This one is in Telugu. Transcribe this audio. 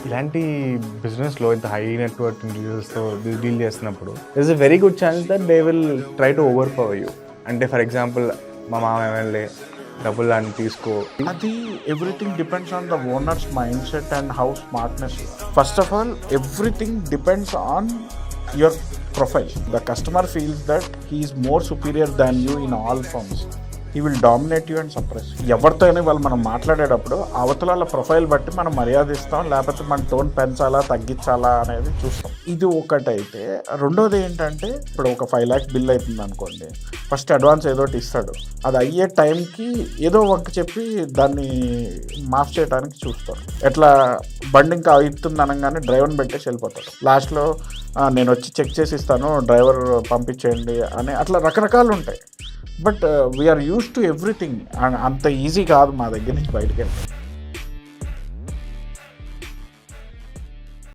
ఇలాంటి బిజినెస్లో ఇంత హై నెట్వర్క్ ఇండివిజువల్స్తో డీల్ చేస్తున్నప్పుడు there is a very good chance that they will try to overpower you. అంటే ఫర్ ఎగ్జాంపుల్ మా మామ ఎమ్మెల్యే డబ్బులు అని తీసుకో. అది everything depends on the owner's mindset and how smartness. First of all everything depends on your profile. The customer feels that he is more superior than you in all forms. He will dominate you and suppress. ఎవరితో అయినా వాళ్ళు మనం మాట్లాడేటప్పుడు అవతల ప్రొఫైల్ బట్టి మనం మర్యాద ఇస్తాం, లేకపోతే మన టోన్ పెంచాలా తగ్గించాలా అనేది చూస్తాం. ఇది ఒకటైతే. రెండోది ఏంటంటే ఇప్పుడు ఒక 5 lakhs బిల్ అవుతుంది అనుకోండి, ఫస్ట్ అడ్వాన్స్ ఏదో ఒకటి ఇస్తాడు. అది అయ్యే టైంకి ఏదో వంక చెప్పి దాన్ని మాఫ్ చేయడానికి చూస్తాడు. ఎట్లా బండి ఇంకా అవుతుంది అనగానే డ్రైవర్ని పెట్టేసి వెళ్ళిపోతాడు. లాస్ట్లో నేను వచ్చి చెక్ చేసి ఇస్తాను, డ్రైవర్ పంపించేయండి అని అట్లా రకరకాలు ఉంటాయి. But we are used to everything. అంత ఈజీ కాదు మా దగ్గర నుంచి బయటకు వెళ్తాం.